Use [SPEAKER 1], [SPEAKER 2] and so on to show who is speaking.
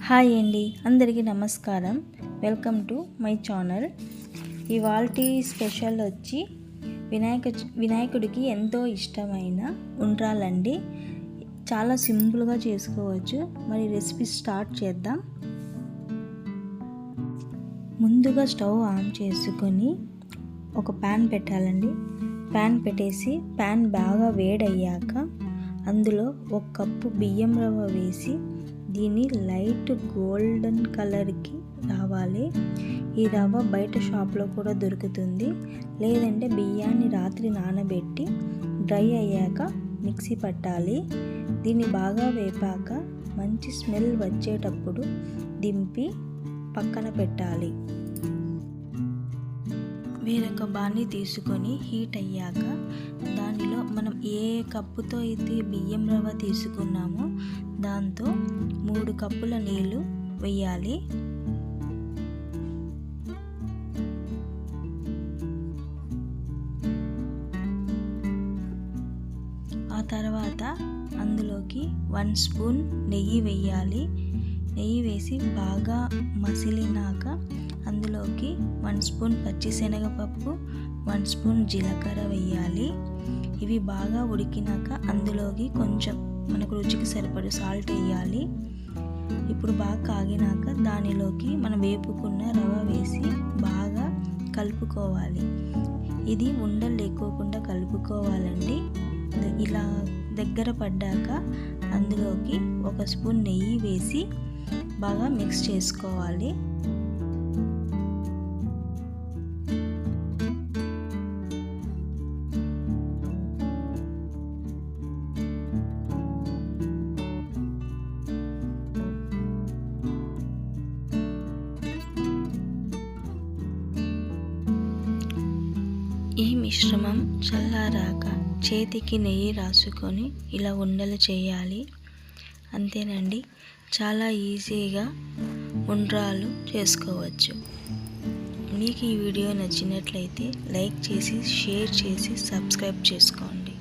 [SPEAKER 1] Hi అండి, అందరికీ నమస్కారం. Welcome to my channel. ఇవాల్టి స్పెషల్ వచ్చి వినాయకుడికి ఎంతో ఇష్టమైన ఉండ్రాలండి. చాలా సింపుల్గా చేసుకోవచ్చు. మరి రెసిపీ స్టార్ట్ చేద్దాం. ముందుగా స్టవ్ ఆన్ చేసుకొని ఒక ప్యాన్ పెట్టాలండి. ప్యాన్ పెట్టేసి ప్యాన్ బాగా వేడయ్యాక అందులో 1 కప్పు బియ్యం రవ్వ వేసి దీన్ని లైట్ గోల్డెన్ కలర్కి రావాలి. ఈ రవ్వ బయట షాప్లో కూడా దొరుకుతుంది, లేదంటే బియ్యాన్ని రాత్రి నానబెట్టి డ్రై అయ్యాక మిక్సీ పట్టాలి. దీన్ని బాగా వేపాక మంచి స్మెల్ వచ్చేటప్పుడు దింపి పక్కన పెట్టాలి. వేరొక బాణీ తీసుకొని హీట్ అయ్యాక దానిలో మనం ఏ కప్పుతో అయితే బియ్యం రవ్వ తీసుకున్నామో దాంతో 3 కప్పుల నీళ్ళు వేయాలి. ఆ తర్వాత అందులోకి 1 స్పూన్ నెయ్యి వేయాలి. నెయ్యి వేసి బాగా మసిలినాక అందులోకి 1 స్పూన్ పచ్చిశనగపప్పు, 1 స్పూన్ జీలకర్ర వేయాలి. ఇవి బాగా ఉడికినాక అందులోకి కొంచెం మనకు రుచికి సరిపడే సాల్ట్ వేయాలి. ఇప్పుడు బాగా కాగినాక దానిలోకి మనం వేపుకున్న రవ్వ వేసి బాగా కలుపుకోవాలి. ఇది ఉండలు లేకోకుండా కలుపుకోవాలండి. ఇలా దగ్గర పడ్డాక అందులోకి 1 స్పూన్ నెయ్యి వేసి బాగా మిక్స్ చేసుకోవాలి. ఈ మిశ్రమం చల్లారాక చేతికి నెయ్యి రాసుకొని ఇలా ఉండలు చేయాలి. అంతేనండి, చాలా ఈజీగా ఉండ్రాలు చేసుకోవచ్చు. మీకు ఈ వీడియో నచ్చినట్లయితే లైక్ చేసి, షేర్ చేసి, సబ్స్క్రైబ్ చేసుకోండి.